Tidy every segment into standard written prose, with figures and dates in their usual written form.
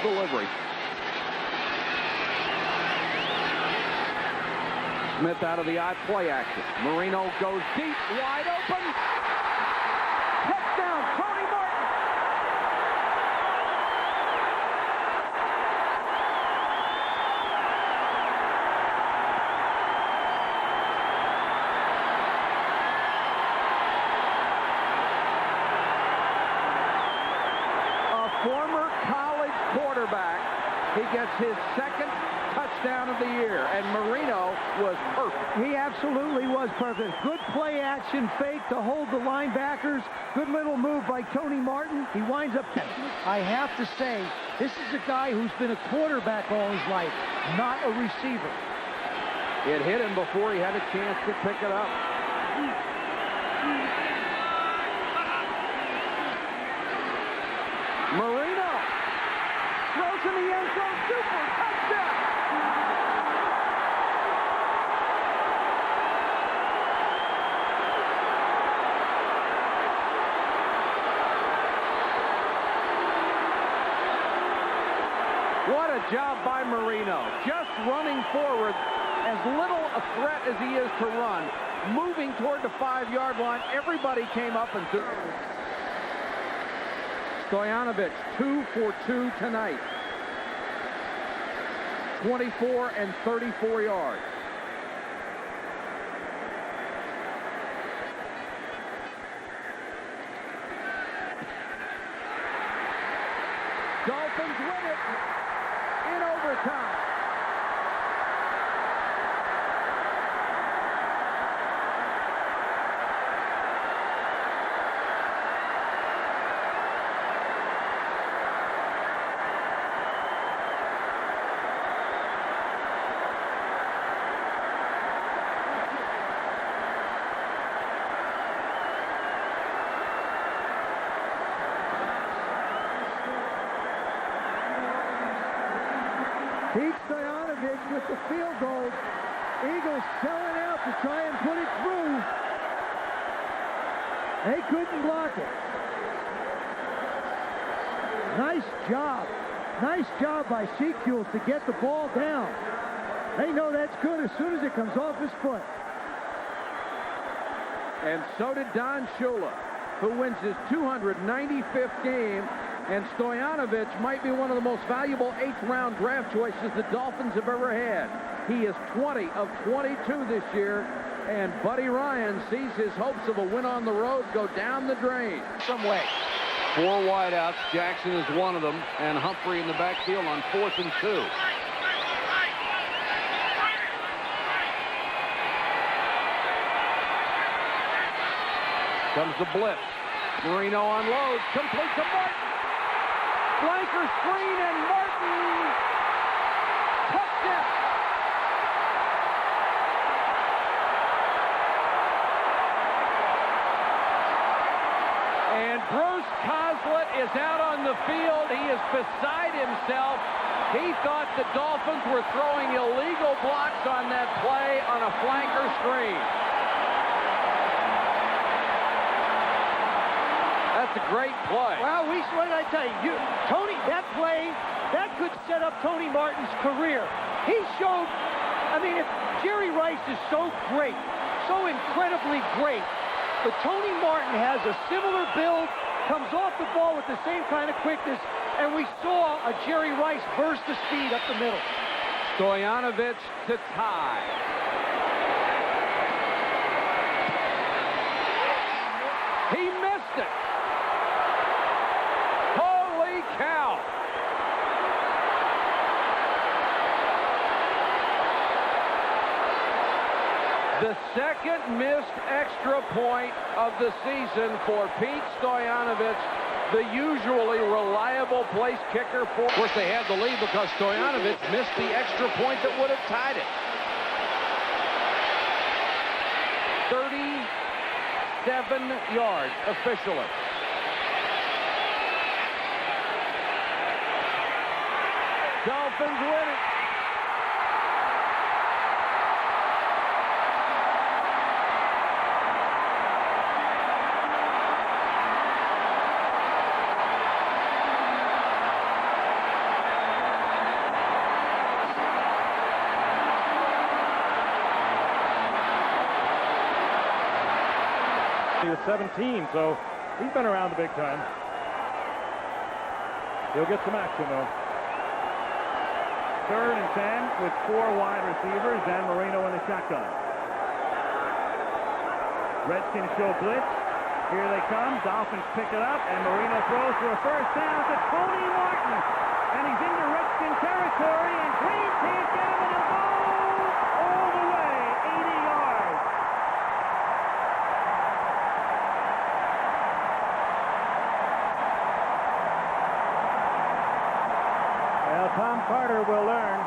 Delivery. Smith out of the odd play action. Marino goes deep, wide open. Touchdown, Tony Martin. A former college quarterback. He gets his second touchdown of the year, and Marino was perfect. He absolutely was perfect. Good play action fake to hold the linebackers. Good little move by Tony Martin. He winds up. I have to say, this is a guy who's been a quarterback all his life, not a receiver. It hit him before he had a chance to pick it up. Marino throws in the end zone. Super touchdown. What a job by Marino. Just running forward, as little a threat as he is to run. Moving toward the 5-yard line, everybody came up and threw. Stojanovic, 2 for 2 tonight. 24 and 34 yards. Dolphins win it in overtime. Pete Stojanovic with the field goal. Eagles selling out to try and put it through. They couldn't block it. Nice job. Nice job by Shula to get the ball down. They know that's good as soon as it comes off his foot. And so did Don Shula, who wins his 295th game. And Stojanovic might be one of the most valuable 8th-round draft choices the Dolphins have ever had. He is 20 of 22 this year, and Buddy Ryan sees his hopes of a win on the road go down the drain. Some way. 4 wideouts. Jackson is one of them, and Humphrey in the backfield on 4th and 2. Comes the blitz. Marino unloads, complete to Martin. Flanker screen, and Martin, touchdown. And Bruce Coslett is out on the field. He is beside himself. He thought the Dolphins were throwing illegal blocks on that play on a flanker screen. That's a great play. Well, what did I tell you? Tony, that play, that could set up Tony Martin's career. He showed, I mean, if Jerry Rice is so great, so incredibly great, but Tony Martin has a similar build, comes off the ball with the same kind of quickness, and we saw a Jerry Rice burst of speed up the middle. Stojanovic to tie. He missed it. Holy cow. The second missed extra point of the season for Pete Stojanovic, the usually reliable place kicker for. Of course, they had the lead because Stojanovic missed the extra point that would have tied it. 37 yards officially. Dolphins win it. He was 17, so he's been around the big time. He'll get some action, though. 3rd and 10 with 4 wide receivers and Marino in the shotgun. Redskins show blitz. Here they come. Dolphins pick it up, and Marino throws for a first down to Tony Martin. And he's into Redskin territory, and Green can't get him, and he'll go all the way, 80 yards. Well, Tom Carter will learn.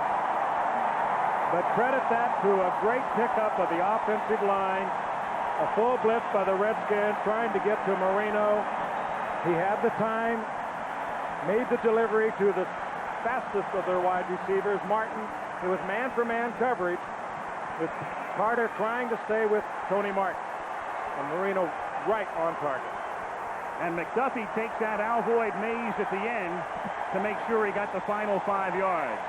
But credit that to a great pickup of the offensive line. A full blitz by the Redskins trying to get to Marino. He had the time, made the delivery to the fastest of their wide receivers, Martin. It was man-for-man coverage with Carter trying to stay with Tony Martin. And Marino right on target. And McDuffie takes that Alvoid maze at the end to make sure he got the final 5 yards.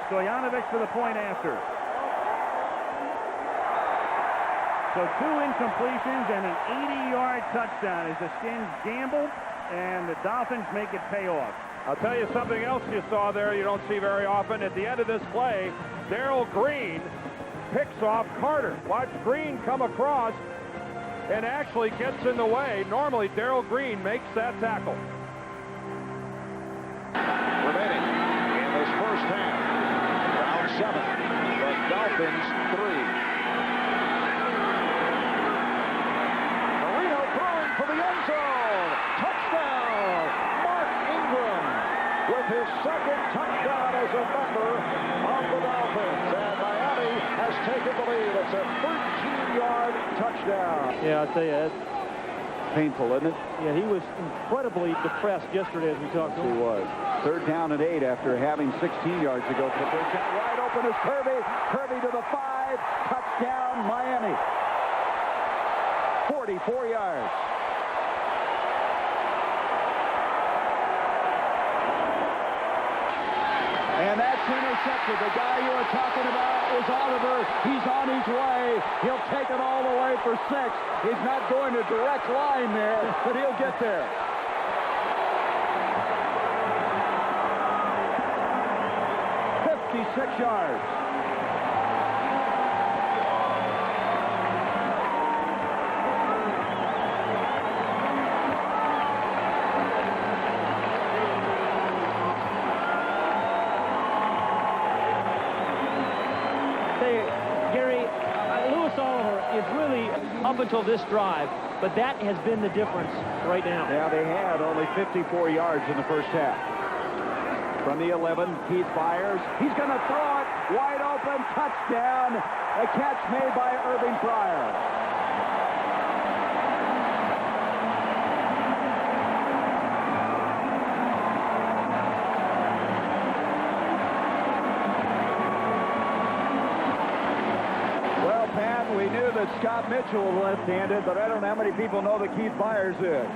Stojanovic for the point after. So 2 incompletions and an 80-yard touchdown as the Skins gamble, and the Dolphins make it pay off. I'll tell you something else you saw there you don't see very often. At the end of this play, Darrell Green picks off Carter. Watch Green come across and actually gets in the way. Normally, Darrell Green makes that tackle. Remaining in this first half, round 7, the Dolphins 3. Marino throwing for the end zone. Touchdown, Mark Ingram with his 2nd touchdown as a member of the Dolphins. And Miami has taken the lead. It's a 13-yard touchdown. Yeah, I'll tell you, that's Painful, isn't it? yeah, he was incredibly depressed yesterday as we talked to him. He was. 3rd down and 8 after having 16 yards to go for the first down. Wide open is Kirby. Kirby to the 5. Touchdown, Miami. 44 yards. And that's intercepted. The guy you were talking about is Oliver. He's on his way. He'll take it all the way for 6. He's not going a direct line there, but he'll get there. .56 yards. Is really up until this drive, but that has been the difference right now. Yeah, they had only 54 yards in the first half. From the 11, Keith fires. He's going to throw it wide open. Touchdown. A catch made by Irving Pryor. We knew that Scott Mitchell was left-handed, but I don't know how many people know that Keith Byers is.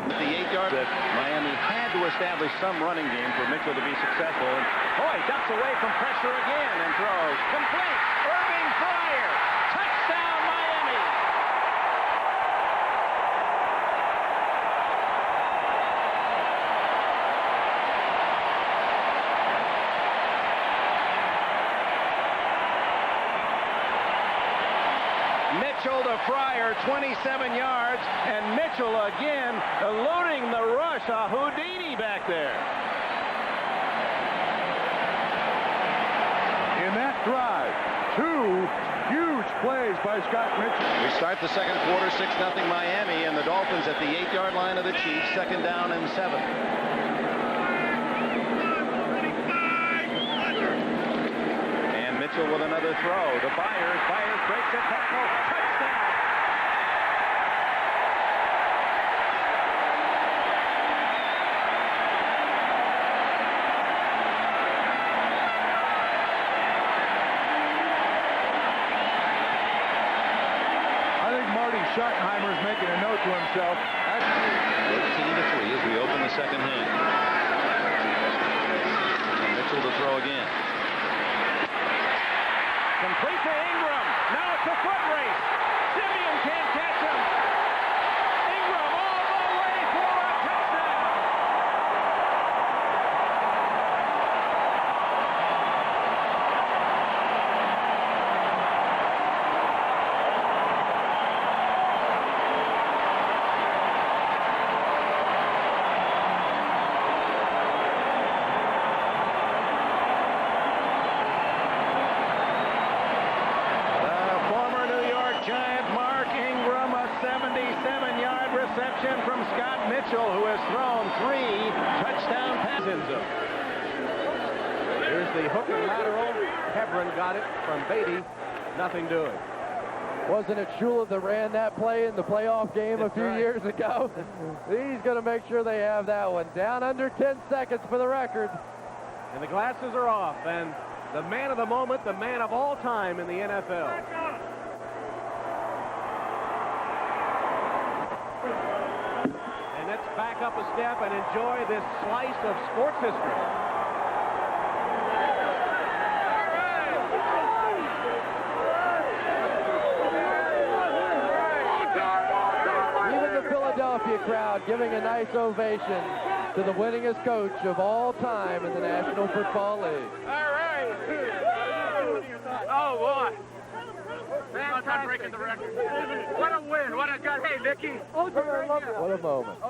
With the 8-yard that Miami had to establish some running game for Mitchell to be successful. And Hoy ducks away from pressure again and throws. Complete. Irving Pryor. Touchdown, Miami. Mitchell to Pryor, 27 yards, and Mitchell again eluding the rush. A Houdini back there. In that drive, 2 huge plays by Scott Mitchell. We start the second quarter, 6-0 Miami, and the Dolphins at the 8-yard line of the Chiefs, 2nd down and 7. And Mitchell with another throw to Byers. Byers breaks a tackle. Touchdown. I think Marty Schottenheimer is making a note to himself. 14-3 as we open the second half. And Mitchell to throw again. Complete to Ingram. Now it's a foot race. Simeon can't catch him. has thrown 3 touchdown passes. Here's the hook and lateral. Hebron got it from Beatty. Nothing doing. Wasn't it Shula that ran that play in the playoff game a few years ago? He's going to make sure they have that one. Down under 10 seconds for the record. And the glasses are off. And the man of the moment, the man of all time in the NFL. And let's back up a step and enjoy this slice of sports history. Crowd giving a nice ovation to the winningest coach of all time in the National Football League. All right. Oh, boy. I'm breaking the record. What a win. What a gut. Hey, Mickey. What a moment.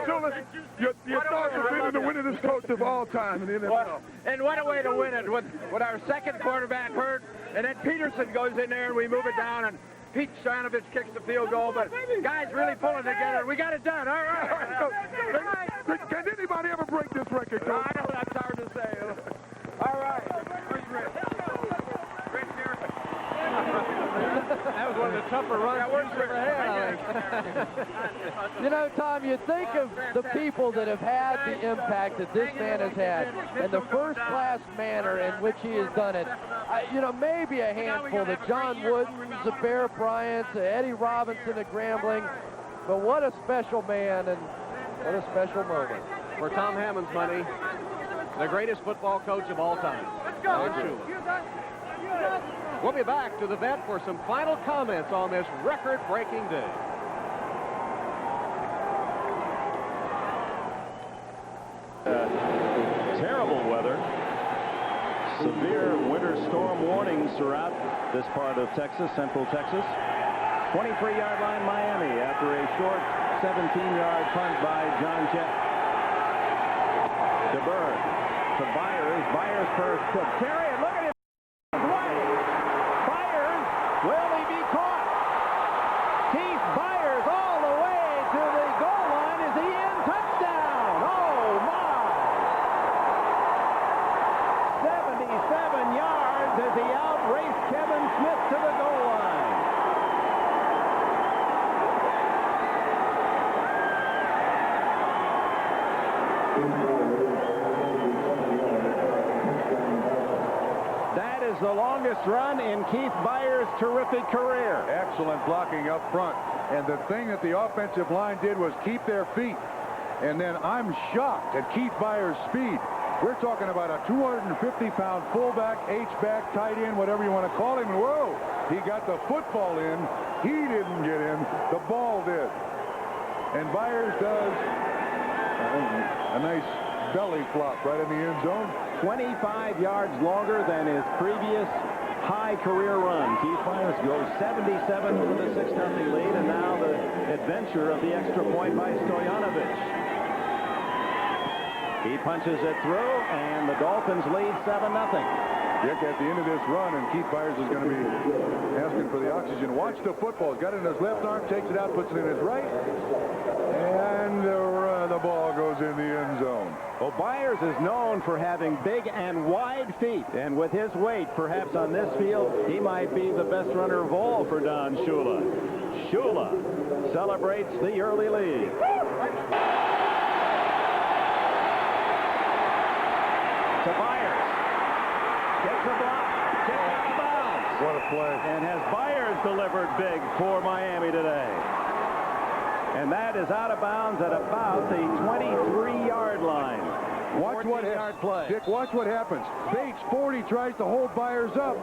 Shula, your thoughts have been in the winningest coach of all time in the NFL. And what a way to win it with our second quarterback hurt, and then Peterson goes in there and we move it down, and Pete Stoyanovich kicks the field goal, but guys really pulling together. We got it done. All right. Can anybody ever break this record, Coach? I know that's hard to say. All right. Where's Rich? Rich here. That was one of the tougher runs he's ever had. You know, Tom, you think of the people that have had the impact that this man has had and the first-class manner in which he has done it. You know, maybe a handful, the John Woodens, the Bear Bryants, the Eddie Robinson at Grambling, but what a special man and what a special moment. For Tom Hammond's money, the greatest football coach of all time. Let's go. We'll be back to the vet for some final comments on this record-breaking day. Terrible weather. Severe winter storm warnings throughout this part of Texas, central Texas. 23-yard line Miami after a short 17-yard punt by John Jett. DeBerg to Byers. Byers first to carry it. Look at him. Byers. Will he be caught? Keith Byers all the way to the goal line. Is he in? Touchdown. Oh, my. 77 yards as he outraced Kevin Smith to the goal line. That is the longest run in Keith Byers' terrific career. Excellent blocking up front. And the thing that the offensive line did was keep their feet. And then I'm shocked at Keith Byers' speed. We're talking about a 250-pound fullback, H-back, tight end, whatever you want to call him. Whoa! He got the football in. He didn't get in. The ball did. And Byers does a nice belly flop right in the end zone. 25 yards longer than his previous high career run. Keith Byers goes 77 with a 6-0 lead, and now the adventure of the extra point by Stoyanovich. He punches it through, and the Dolphins lead 7-0. Dick, at the end of this run, and Keith Byers is going to be asking for the oxygen. Watch the football. He's got it in his left arm, takes it out, puts it in his right, and the ball goes in the end zone. Well, Byers is known for having big and wide feet, and with his weight, perhaps on this field, he might be the best runner of all for Don Shula. Shula celebrates the early lead. To Byers. Gets a block. Kick out of bounds. What a play. And has Byers delivered big for Miami today. And that is out of bounds at about the 23-yard line. Watch what happens. Dick, watch what happens. Bates, 40, tries to hold Byers up.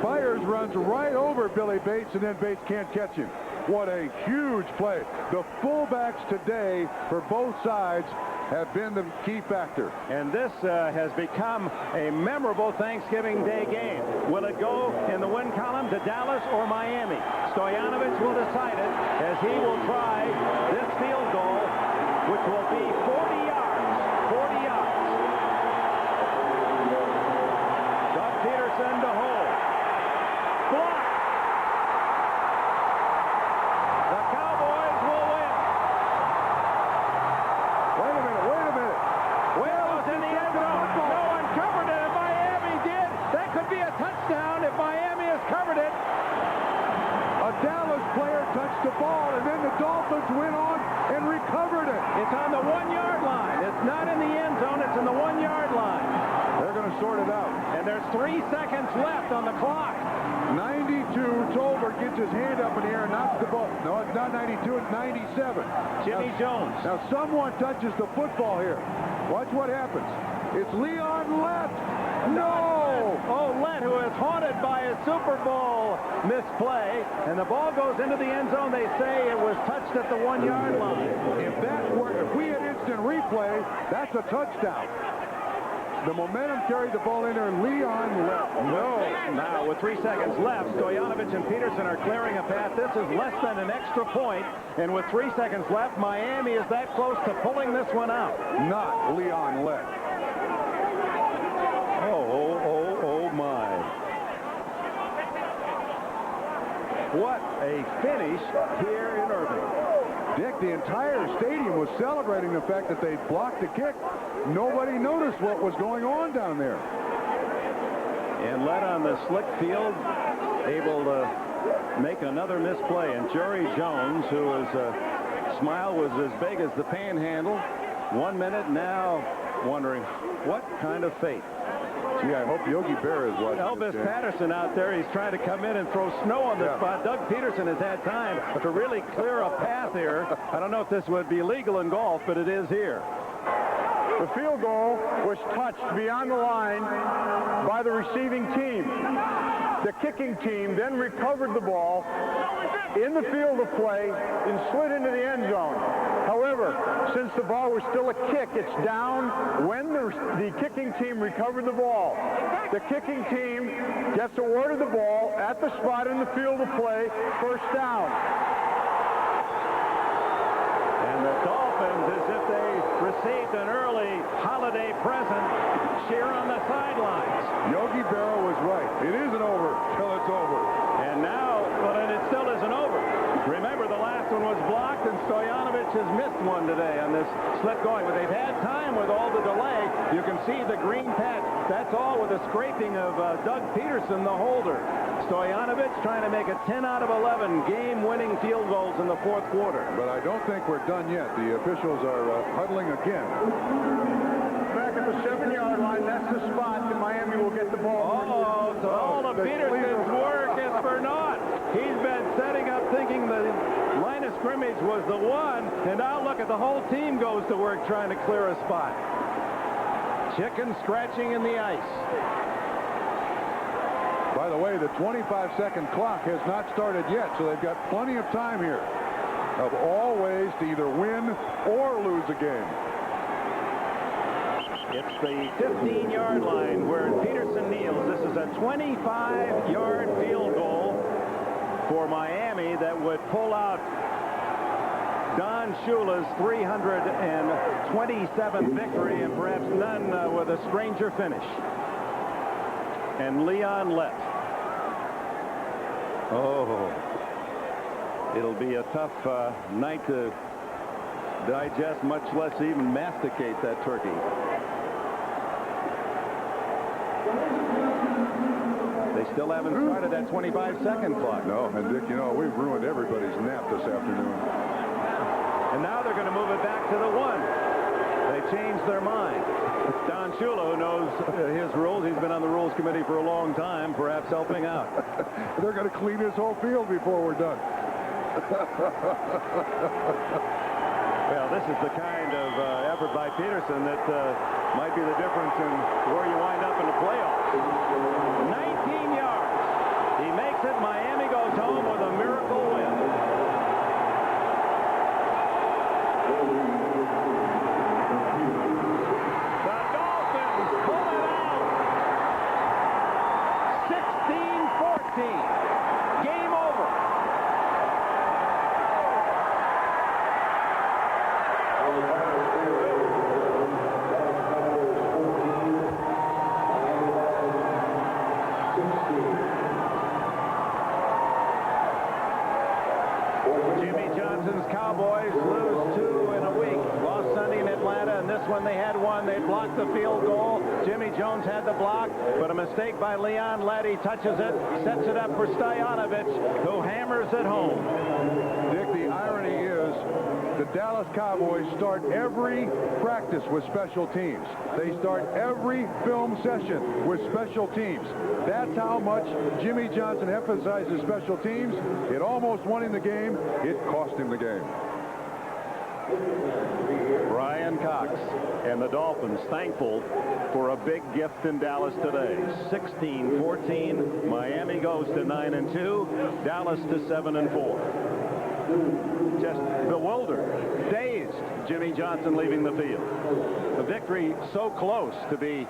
Byers runs right over Billy Bates, and then Bates can't catch him. What a huge play. The fullbacks today for both sides have been the key factor. And this has become a memorable Thanksgiving Day game. Will it go in the win column to Dallas or Miami? Stoyanovich will decide it as he will try this field goal, which will be 40 yards. 40 yards. Doug Peterson to hold. Block. The Cowboys will win. sorted out. And there's 3 seconds left on the clock. 92, Tolbert gets his hand up in the air and knocks the ball. No, it's not 92, it's 97. Jimmy Jones. Now someone touches the football here. Watch what happens. It's Leon Lett. No! Oh, Lett, who is haunted by a Super Bowl misplay, and the ball goes into the end zone. They say it was touched at the 1-yard line. If we had instant replay, that's a touchdown. The momentum carried the ball in there, and Leon Lett. No. Now, with 3 seconds left, Stoyanovich and Peterson are clearing a path. This is less than an extra point, and with 3 seconds left, Miami is that close to pulling this one out. Not Leon Lett. Oh, my. What a finish here in Irving. Dick, the entire stadium was celebrating the fact that they blocked the kick. Nobody noticed what was going on down there. And Lett on the slick field, able to make another misplay. And Jerry Jones, whose smile was as big as the panhandle, 1 minute now wondering what kind of fate. Gee, I hope Yogi Berra is watching. Elvis Patterson out there, he's trying to come in and throw snow on the spot. Doug Peterson has had time to really clear a path here. I don't know if this would be legal in golf, but it is here. The field goal was touched beyond the line by the receiving team. The kicking team then recovered the ball in the field of play and slid into the end zone. However, since the ball was still a kick, it's down when the kicking team recovered the ball. The kicking team gets awarded the ball at the spot in the field of play, first down. And the Dolphins, as if they received an early holiday present, cheer on the sidelines. Yogi Berra was right. It isn't over till it's over. And now, and it still isn't over. Remember, the last one was blocked, and Stoyanovich has missed one today on this slip going. But they've had time with all the delay. You can see the green patch. That's all with the scraping of Doug Peterson, the holder. Stoyanovich trying to make it 10 out of 11 game-winning field goals in the fourth quarter. But I don't think we're done yet. The officials are huddling again. Back at the 7-yard line, that's the spot that Miami will get the ball. Oh, so all of Peterson's work is for naught. He's been setting up thinking the line of scrimmage was the one, and now look at the whole team goes to work trying to clear a spot. Chicken scratching in the ice. By the way, the 25-second clock has not started yet, so they've got plenty of time here of all ways to either win or lose a game. It's the 15-yard line where Peterson kneels. This is a 25-yard field goal for Miami that would pull out Don Shula's 327th victory, and perhaps none with a stranger finish. And Leon Lett. Oh, it'll be a tough night to digest, much less even masticate that turkey. They still haven't started that 25-second clock. No, and Dick, you know, we've ruined everybody's nap this afternoon. And now they're going to move it back to the 1. They changed their mind. Don Shula, who knows his rules, he's been on the rules committee for a long time, perhaps helping out. They're going to clean this whole field before we're done. Well, this is the kind of effort by Peterson that might be the difference in where you wind up in the playoffs. 19 yards. He makes it. Miami goes home with a miracle win. The Dolphins pull it out. 16-14. Game over. Jimmy Johnson's Cowboys lose 2 in a week. Lost Sunday in Atlanta, and this one they had one. They blocked the field goal. Jimmy Jones had the block, but a mistake by Leon Lett. He touches it, sets it up for Stoyanovich, who hammers it home. Dick, the irony is the Dallas Cowboys start every practice with special teams. They start every film session with special teams. That's how much Jimmy Johnson emphasizes special teams. It almost won him the game. It cost him the game. Brian Cox and the Dolphins thankful for a big gift in Dallas today. 16-14. Miami goes to 9-2. Dallas to 7-4. Just bewildered, dazed, Jimmy Johnson leaving the field. The victory so close to be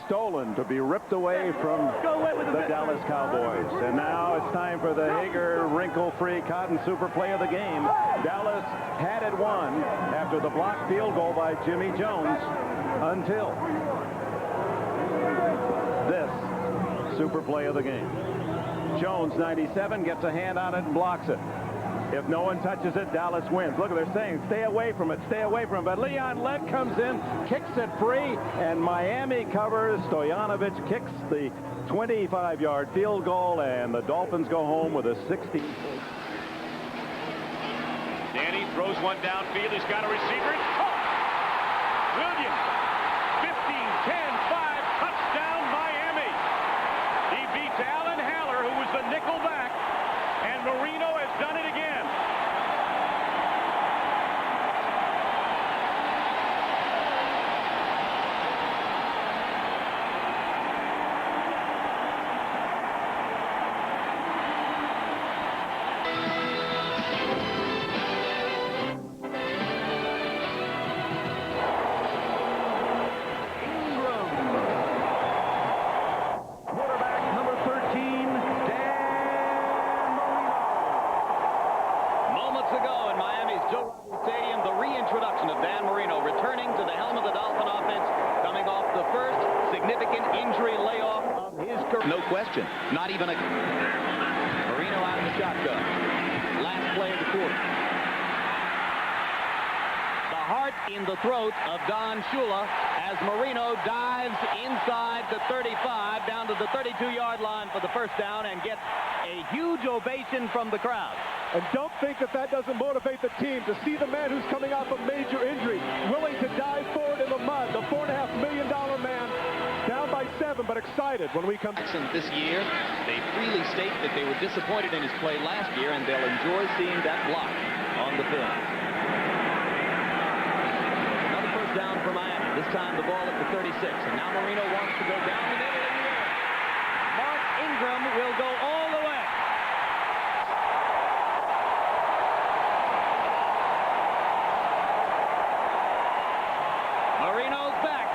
stolen, to be ripped away from the Dallas Cowboys. And now it's time for the Hager wrinkle-free cotton super play of the game. Dallas had it won after the blocked field goal by Jimmy Jones until this super play of the game. Jones, 97, gets a hand on it and blocks it. If no one touches it, Dallas wins. Look, they're saying, stay away from it, stay away from it. But Leon Lett comes in, kicks it free, and Miami covers. Stoyanovich kicks the 25-yard field goal, and the Dolphins go home with a 60. Danny throws one downfield. He's got a receiver. It's caught. Williams, 15-10-5, touchdown Miami. He beats Alan Haller, who was the nickel back, and Marino has done it again. No question. Not even a... Marino out of the shotgun. Last play of the quarter. The heart in the throat of Don Shula as Marino dives inside the 35 down to the 32-yard line for the first down and gets a huge ovation from the crowd. And don't think that that doesn't motivate the team to see the man who's coming off a major injury willing to dive forward in the mud, the $4.5 million man, down by 7, but excited when we come. This year, they freely state that they were disappointed in his play last year, and they'll enjoy seeing that block on the film. Another first down for Miami. This time the ball at the 36, and now Marino wants to go down the middle in the air. Mark Ingram will go all the way. Marino's back.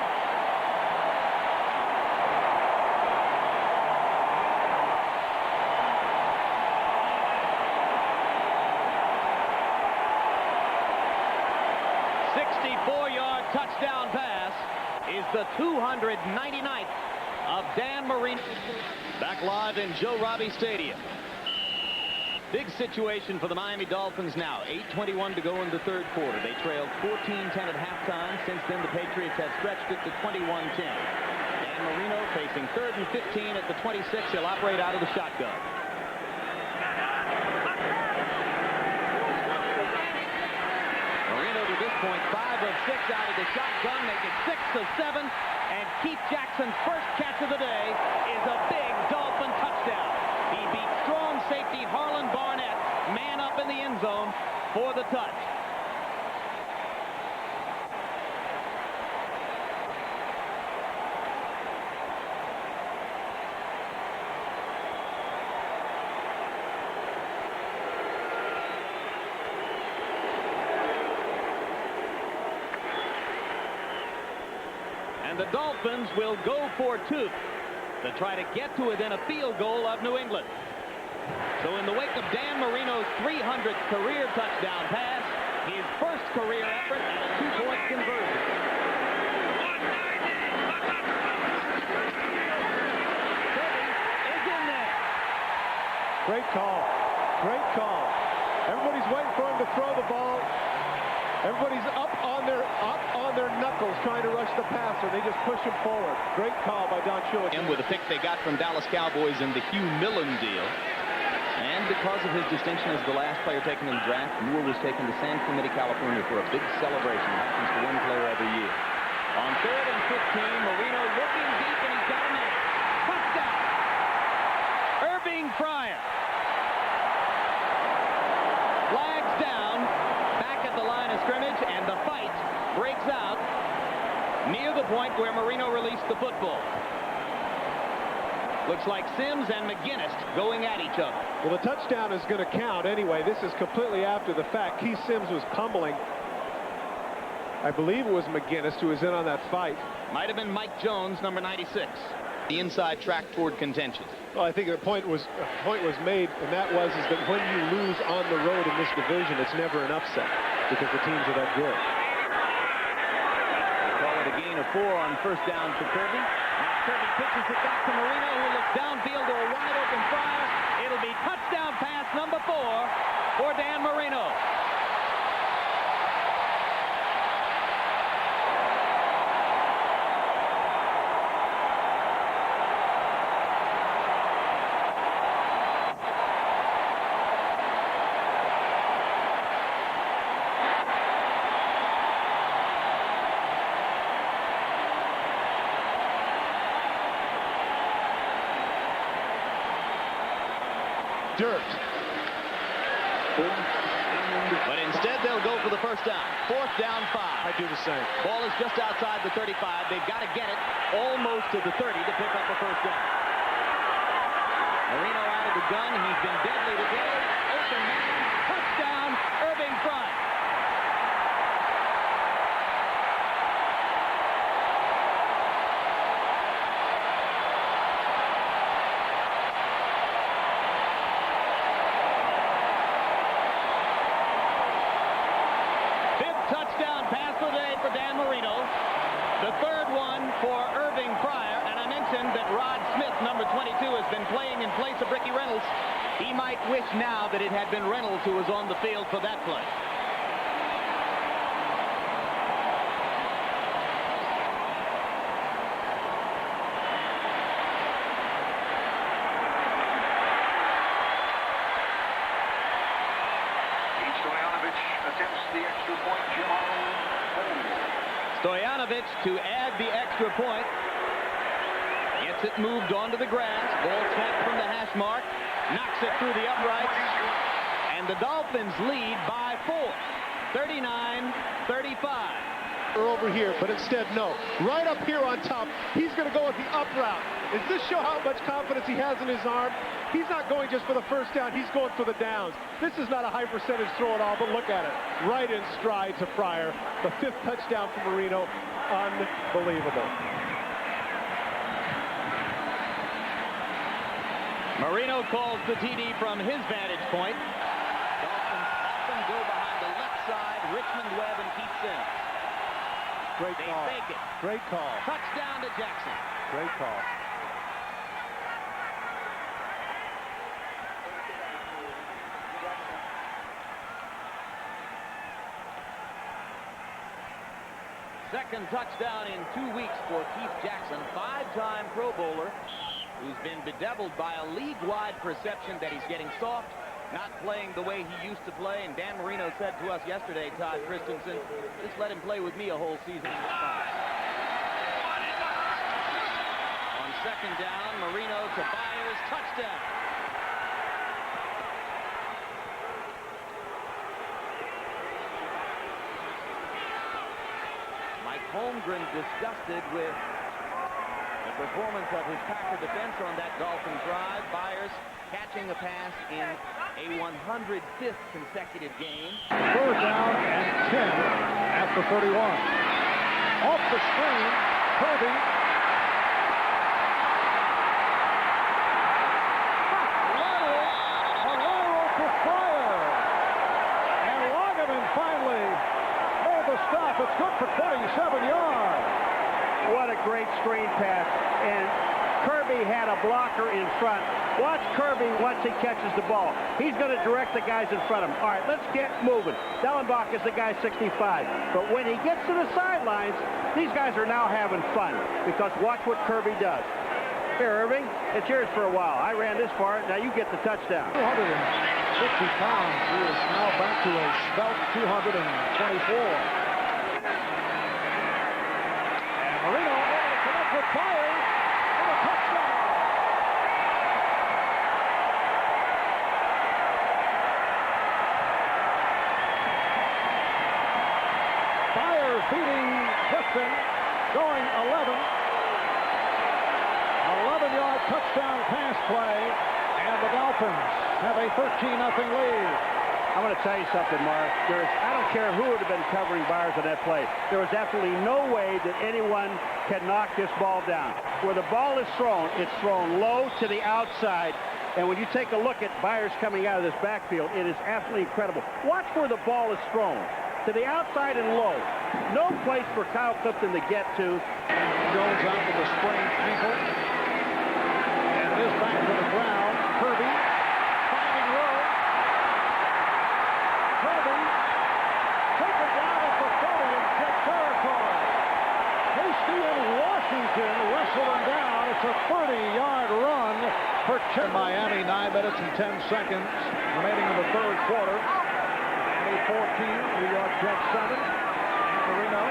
Touchdown pass is the 299th of Dan Marino. Back live in Joe Robbie Stadium. Big situation for the Miami Dolphins now. 8:21 to go in the third quarter. They trailed 14-10 at halftime. Since then, the Patriots have stretched it to 21-10. Dan Marino facing 3rd and 15 at the 26. He'll operate out of the shotgun. Marino to this point 5 of 6 out of the shotgun, make it 6 of 7, and Keith Jackson's first catch of the day is a big Dolphin touchdown. He beat strong safety Harlan Barnett, man up in the end zone for the touch. The Dolphins will go for 2 to try to get to within a field goal of New England. So in the wake of Dan Marino's 300th career touchdown pass, his first career effort at a 2-point conversion. Is in there. Great call. Great call. Everybody's waiting for him to throw the ball. Everybody's up on their knuckles trying to rush the passer. They just push him forward. Great call by Don Shula. And with a pick they got from Dallas Cowboys in the Hugh Millen deal. And because of his distinction as the last player taken in the draft, Moore was taken to San Clemente, California for a big celebration. Happens to win player every year. On 3rd and 15, Marino looking deep, and he's got a man. Touchdown! Irving Fryer. Flags down, back at the line of scrimmage, and the fight breaks out near the point where Marino released the football. Looks like Sims and McGinnis going at each other. Well, the touchdown is going to count anyway. This is completely after the fact. Keith Sims was pummeling. I believe it was McGinnis who was in on that fight. Might have been Mike Jones, number 96. The inside track toward contention. Well, I think a point was made, and that was that when you lose on the road in this division, it's never an upset because the teams are that good. They call it a gain of 4 on first down for Kirby. Now Kirby pitches it back to Marino, who looks downfield to a wide open Fryer. It'll be touchdown pass number 4 for Dan Marino. Dirt. But instead they'll go for the first down. 4th down 5. I do the same. Ball is just outside the 35. They've got to get it almost to the 30 to pick up the first down. Marino out of the gun. He's been deadly today. Open man. Touchdown. Irving Fryer. Touchdown pass for the day for Dan Marino. The 3rd one for Irving Fryer. And I mentioned that Rod Smith, number 22, has been playing in place of Ricky Reynolds. He might wish now that it had been Reynolds who was on the field for that play. Stoyanovich to add the extra point. Gets it moved onto the grass. Ball snapped from the hash mark. Knocks it through the uprights. And the Dolphins lead by 4. 39-35. Over here, but instead, no. Right up here on top, he's going to go with the up route. Does this show how much confidence he has in his arm? He's not going just for the first down. He's going for the downs. This is not a high percentage throw at all, but look at it. Right in stride to Fryer. The 5th touchdown for Marino. Unbelievable. Marino calls the TD from his vantage point. Dolphins often go behind the left side. Richmond, Webb, and Keith Sims. Great call. They fake it. Great call. Touchdown to Jackson. Great call. Second touchdown in 2 weeks for Keith Jackson, 5-time Pro Bowler, who's been bedeviled by a league-wide perception that he's getting soft, not playing the way he used to play. And Dan Marino said to us yesterday, Todd Christensen, just let him play with me a whole season. On second down, Marino to Byers, touchdown. Mike Holmgren disgusted with the performance of his Packer defense on that Dolphin drive. Byers catching a pass in a 105th consecutive game. 3rd down and 10 at the 31. Off the screen, Kirby. A lateral to Fryer. And Loggeman finally made the stop. It's good for 27 yards. What a great screen pass. And Kirby had a blocker in front. Watch Kirby once he catches the ball. He's going to direct the guys in front of him. All right, let's get moving. Dellenbach is the guy 65. But when he gets to the sidelines, these guys are now having fun. Because watch what Kirby does. Here, Irving, it's yours for a while. I ran this far. Now you get the touchdown. 250 pounds. He is now back to a svelte 224. And Marino able to connect with Byers for a touchdown. Byers beating Clifton, going 11. 11-yard touchdown pass play, and the Dolphins have a 13-0 lead. I'm going to tell you something, Mark. I don't care who would have been covering Byers on that play. There was absolutely no way that anyone can knock this ball down. Where the ball is thrown, it's thrown low to the outside. And when you take a look at Byers coming out of this backfield, it is absolutely incredible. Watch where the ball is thrown. To the outside and low. No place for Kyle Clifton to get to. Jones out with a sprained ankle. And it is back to the ground. Kirby finding room. Kirby taken down at the 30 in check territory. Hasty and Washington wrestle him down. It's a 30-yard run for Miami. 9 minutes and 10 seconds remaining in the third quarter. 14, New York Jets 7, and Marino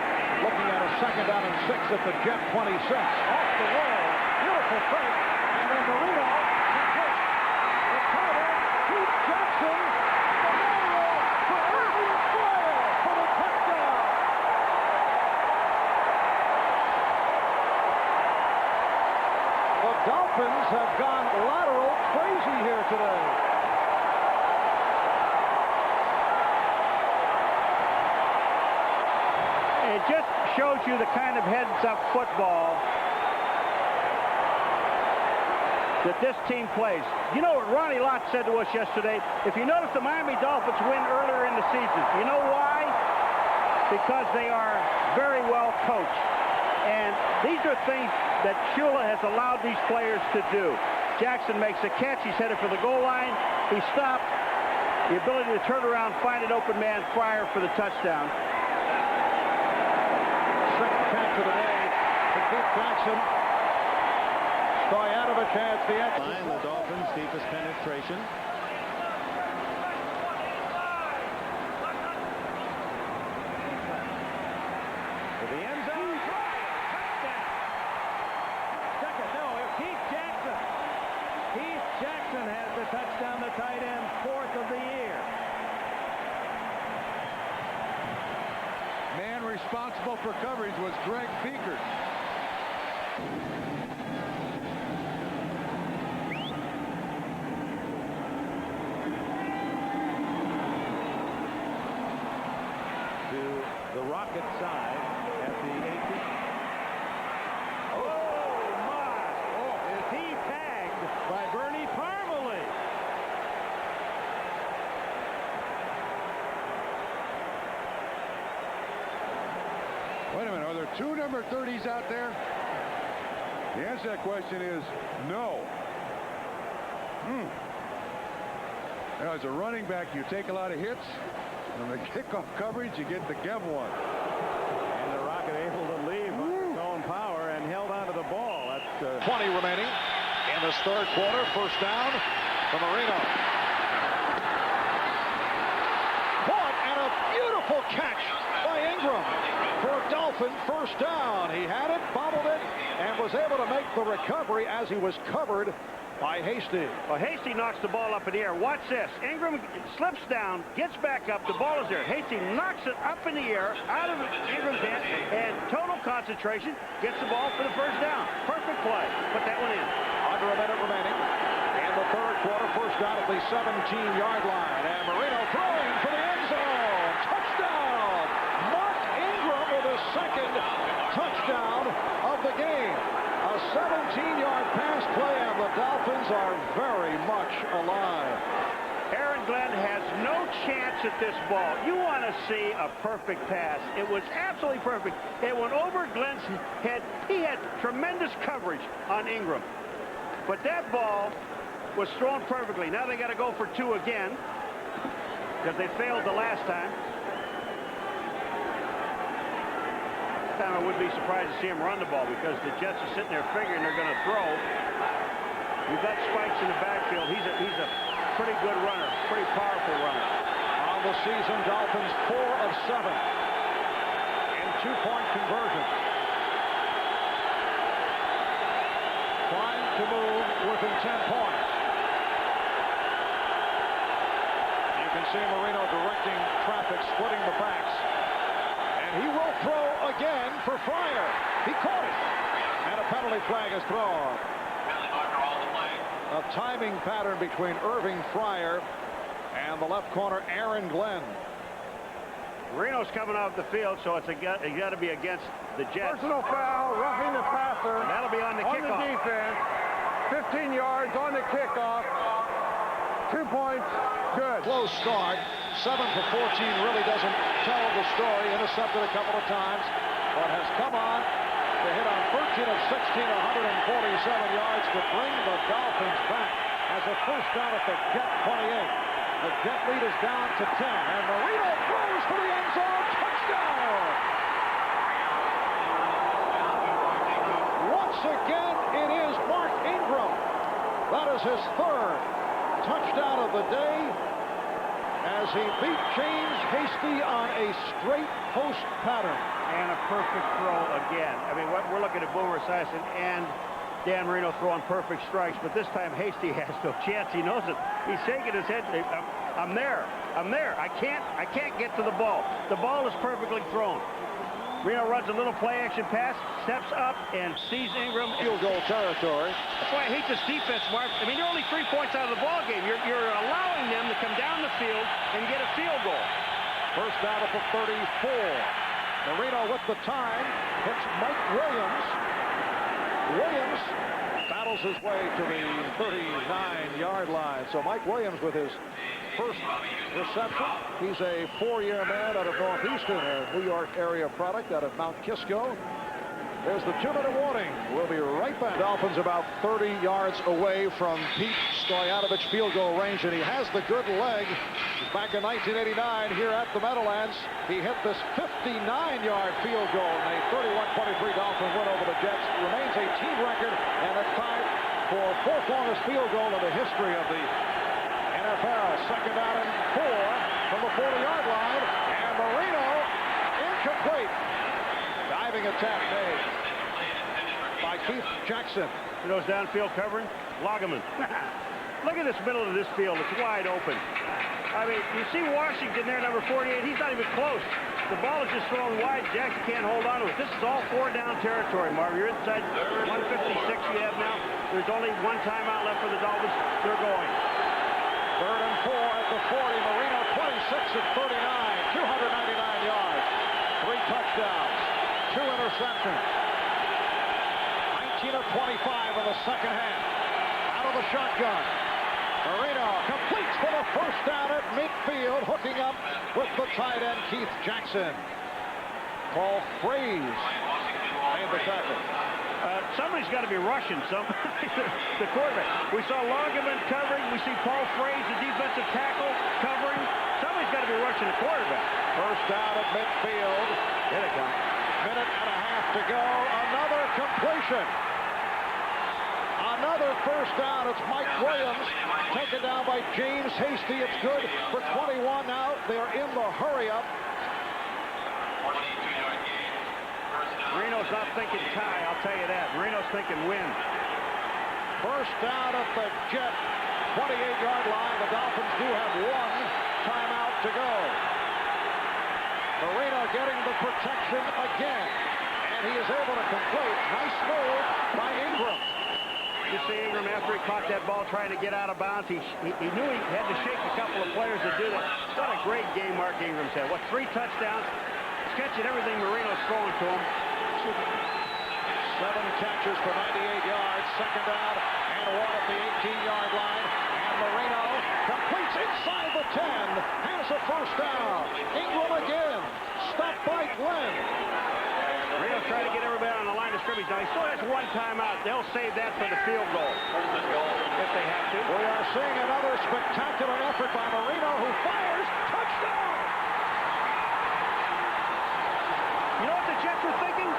looking at a second down and 6 at the Jet 26. Off the wall, beautiful fake, and then Marino completes the title, Keith Jackson, Marino for Irving Fire for the touchdown. The Dolphins have gone lateral crazy here today. It just shows you the kind of heads-up football that this team plays. You know what Ronnie Lott said to us yesterday? If you notice, the Miami Dolphins win earlier in the season. You know why? Because they are very well coached. And these are things that Shula has allowed these players to do. Jackson makes a catch. He's headed for the goal line. He stopped. The ability to turn around, find an open man, Fryer for the touchdown. Of the day to Keith Jackson. Stoyanovich has the extra. The Dolphins' deepest penetration. To the end zone. Touchdown. Second, no, Keith Jackson. Keith Jackson has the touchdown, the tight end, 4th of the year. Man responsible for coverage was Greg Fiekert. To the Rocket side at the 18. Oh, my. Oh, is he tagged by Bernie Parmalee? Wait a minute, are there 2 number 30s out there? The answer to that question is no. As a running back, you take a lot of hits. On the kickoff coverage, you get the Gev one. And the Rocket able to leave on his own power and held onto the ball. That's 20 remaining in this third quarter. First down for Marino. Caught and a beautiful catch by Ingram for a Dolphin first down. He had it, bobbled it, and was able to make the recovery as he was covered by Hasty. Well, Hasty knocks the ball up in the air. Watch this. Ingram slips down, gets back up. The ball is there. Hasty knocks it up in the air, out of Ingram's hand, and total concentration gets the ball for the first down. Perfect play. Put that one in. Under a minute remaining in the third quarter. First down at the 17-yard line. And Marino throwing for the end zone. Touchdown! Mark Ingram with his second touchdown of the game. A 17-yard pass play, and the Dolphins are very much alive. Aaron Glenn has no chance at this ball. You want to see a perfect pass. It was absolutely perfect. It went over Glenn's head. He had tremendous coverage on Ingram. But that ball was thrown perfectly. Now they got to go for 2 again because they failed the last time. time I wouldn't be surprised to see him run the ball because the Jets are sitting there figuring they're going to throw. You've got Spikes in the backfield. He's a pretty good runner, pretty powerful runner. On the season, Dolphins 4 of 7 in two-point conversions. Trying to move within 10 points. You can see Marino directing traffic, splitting the backs. And he will throw again for Fryer. He caught it. And a penalty flag is thrown. A timing pattern between Irving Fryer and the left corner, Aaron Glenn. Marino's coming off the field, so it's got to be against the Jets. Personal foul, roughing the passer. And that'll be on the kickoff. On the defense. 15 yards on the kickoff. 2 points. Good. Close start. 7 for 14 really doesn't tell the story. Intercepted a couple of times, but has come on to hit on 13 of 16, 147 yards to bring the Dolphins back as a first down at the Jet 28. The Jet lead is down to 10, and Marino throws for the end zone. Touchdown! Once again, it is Mark Ingram. That is his third touchdown of the day as he beat James Hasty on a straight post pattern. And a perfect throw again. I mean, we're looking at Boomer Esiason and Dan Marino throwing perfect strikes, but this time Hasty has no chance. He knows it. He's shaking his head. I'm there. I'm there. I can't get to the ball. The ball is perfectly thrown. Marino runs a little play action pass, steps up and sees Ingram. Field goal territory. That's why I hate this defense, Mark. I mean, you're only 3 points out of the ball game. You're allowing them to come down the field and get a field goal. First down at the 34. Marino with the time. Hits Mike Williams. Williams battles his way to the 39-yard line. So Mike Williams with his first reception. He's a 4-year man out of Northeastern, a New York area product out of Mount Kisco. There's the 2-minute warning. We'll be right back. Dolphins about 30 yards away from Pete Stoyanovich field goal range, and he has the good leg. Back in 1989 here at the Meadowlands, he hit this 59-yard field goal in a 31-23 Dolphin win over the Jets. Remains a team record and a tie for fourth longest field goal in the history of the NFL. Second down and 4 from the 40-yard line, and Marino incomplete. Diving attack made by Keith Jackson. You know, downfield covering? Loggeman. Look at this middle of this field. It's wide open. I mean, you see Washington there, number 48. He's not even close. The ball is just thrown wide. Jackson can't hold on to it. This is all 4-down territory, Marv. You're inside 156 you have now. There's only one timeout left for the Dolphins. They're going. Third and 4 at the 40. Marino 26 of 39. 299 yards. 3 touchdowns. 2 interceptions. 19 of 25 in the second half. Out of the shotgun. Marino completes for the first down at midfield, hooking up with the tight end Keith Jackson. Paul Fraze made the tackle. Somebody's got to be rushing the quarterback. We saw Loggeman covering. We see Paul Fraze, the defensive tackle, covering. Somebody's got to be rushing the quarterback. First down at midfield. Here it comes. Minute and a half to go. Another completion. Another first down. It's Mike Williams taken down by James Hasty. It's good for 21 now. They're in the hurry-up. Marino's not thinking tie, I'll tell you that. Marino's thinking win. First down at the Jet 28-yard line. The Dolphins do have one timeout to go. Marino getting the protection again, and he is able to complete. Nice move by Ingram. You see Ingram after he caught that ball trying to get out of bounds. He knew he had to shake a couple of players to do that. What a great game Mark Ingram's had. What, 3 touchdowns? He's catching everything Marino's throwing to him. 7 catches for 98 yards. Second down and 1 at the 18-yard line. And Marino completes inside the 10. Has a first down. Ingram again. Stopped by Glenn. Marino's trying to get everybody on the line of scrimmage. Now, he still has one timeout. They'll save that for the field goal if they have to. We are seeing another spectacular effort by Marino, who fires. Touchdown! You know what the the Jets were thinking?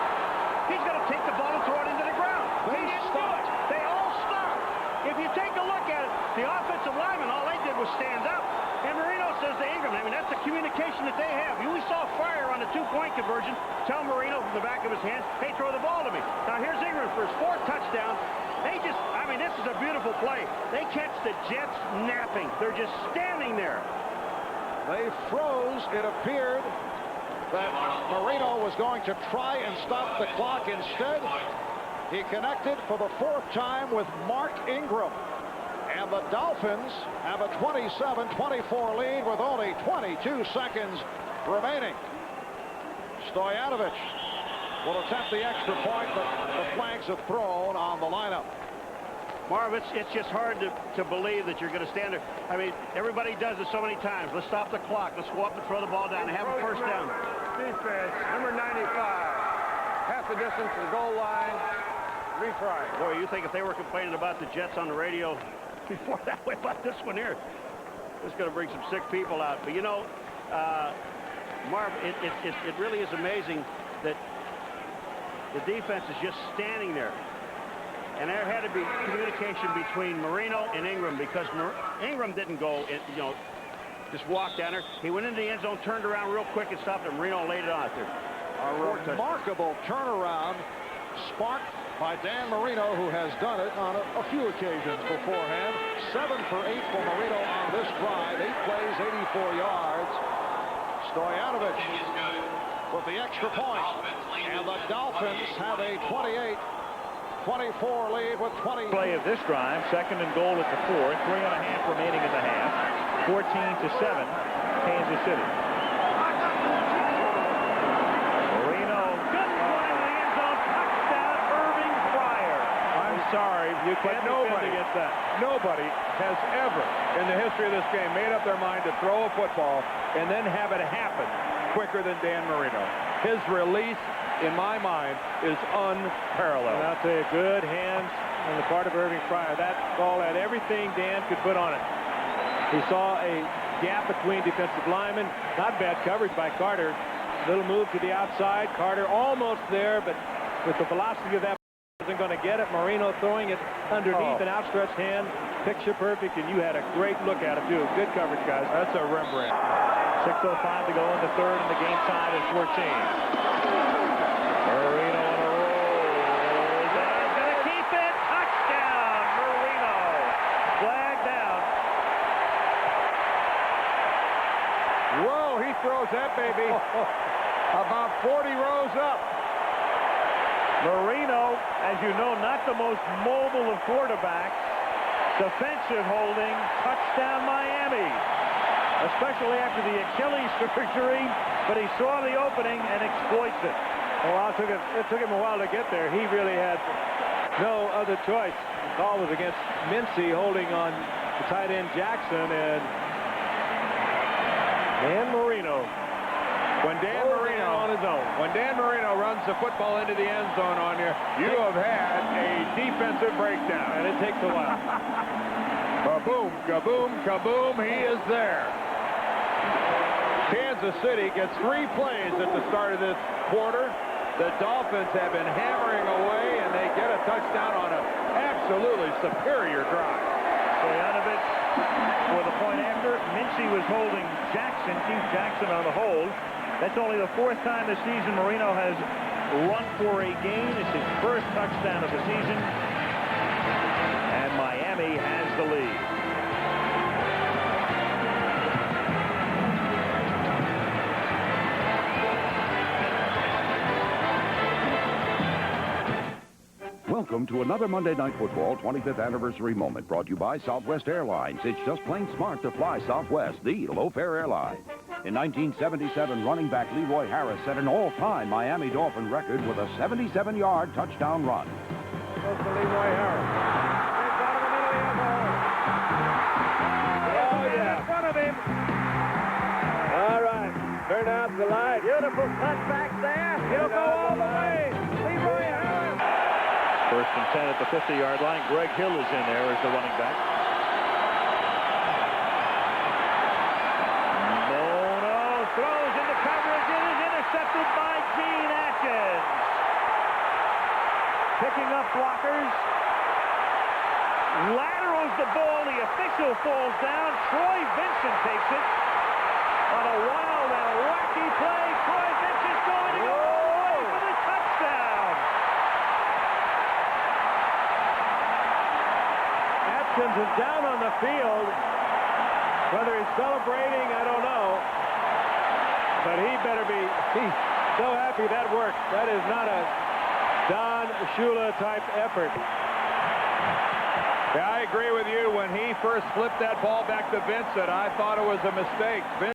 He's going to take the ball and throw it into the ground. He didn't do it. They all stopped. If you take a look at it, the offensive linemen, all they did was stand up. And Marino says to Ingram, I mean, that's the communication that they have. We saw fire on the two-point conversion. Tell Marino from the back of his hands, hey, throw the ball to me. Now, here's Ingram for his 4th touchdown. They just, I mean, this is a beautiful play. They catch the Jets napping. They're just standing there. They froze. It appeared that Marino was going to try and stop the clock. Instead, he connected for the 4th time with Mark Ingram. And the Dolphins have a 27-24 lead with only 22 seconds remaining. Stoyanovich will attempt the extra point, but the flags have thrown on the lineup. Marv, it's just hard to believe that you're going to stand there. I mean, everybody does it so many times. Let's stop the clock. Let's go up and throw the ball down and have a first down. Defense, number 95. Half the distance to the goal line. Retry. Boy, you think if they were complaining about the Jets on the radio before that way about this one here, it's going to bring some sick people out. But, you know, Marv, it really is amazing that the defense is just standing there. And there had to be communication between Marino and Ingram because Ingram didn't go, just walk down there. He went into the end zone, turned around real quick and stopped, and Marino laid it out there. A remarkable turnaround sparked by Dan Marino, who has done it on a few occasions beforehand. 7 for 8 for Marino on this drive. 8 plays, 84 yards. Stoyanovich with the extra point. And the Dolphins have a 28-24 lead with 20. Play of this drive, 2nd and goal at the 4, 3.5 remaining in the half. 14-7, Kansas City. Marino, good play in the end zone, touchdown, Irving Fryer. I'm sorry, you can't nobody against that. Nobody has ever, in the history of this game, made up their mind to throw a football and then have it happen quicker than Dan Marino. His release, in my mind, is unparalleled. And I'll tell you, good hands on the part of Irving Fryer. That ball had everything Dan could put on it. He saw a gap between defensive linemen. Not bad coverage by Carter. Little move to the outside. Carter almost there, but with the velocity of that, wasn't going to get it. Marino throwing it underneath an outstretched hand. Picture perfect, and you had a great look at it, too. Good coverage, guys. That's a Rembrandt. 6:05 to go in the 3rd, and the game time is 14. Marino on a roll. He's going to keep it. Touchdown, Marino. Flag down. Whoa, he throws that baby about 40 rows up. Marino, as you know, not the most mobile of quarterbacks. Defensive holding, touchdown Miami. Especially after the Achilles surgery, but he saw the opening and exploits it. Well, it took him a while to get there. He really had no other choice. The call was against Mincy holding on the tight end Jackson, and Dan Marino. When Dan Marino on his own. When Dan Marino runs the football into the end zone on you, you have had a defensive breakdown. And it takes a while. Kaboom, kaboom, kaboom, he is there. Kansas City gets 3 plays at the start of this quarter. The Dolphins have been hammering away, and they get a touchdown on an absolutely superior drive. Stoyanovich for the point after. Mincy was holding Jackson, Keith Jackson on the hold. That's only the 4th time this season Marino has run for a gain. It's his 1st touchdown of the season. And Miami has the lead. Welcome to another Monday Night Football 25th anniversary moment brought to you by Southwest Airlines. It's just plain smart to fly Southwest, the low-fare airline. In 1977, running back Leroy Harris set an all-time Miami Dolphin record with a 77-yard touchdown run. Goes to Leroy Harris. He's got him in the middle of the end zone. Oh, yeah. In front of him. All right. Turn out the light. Beautiful cut back there. He'll go all the way. Leroy Harris. 1st and 10 at the 50-yard line. Greg Hill is in there as the running back. Throws into coverage. It is intercepted intercepted by Gene Atkins. Picking up blockers. Laterals the ball. The official falls down. Troy Vincent takes it. On a wild and wacky play, Troy Vincent's going to go all the way for the touchdown. Atkins is down on the field. Whether he's celebrating, I don't know. But he better be so happy that worked. That is not a Don Shula type effort. Yeah, I agree with you. When he first flipped that ball back to Vincent, I thought it was a mistake.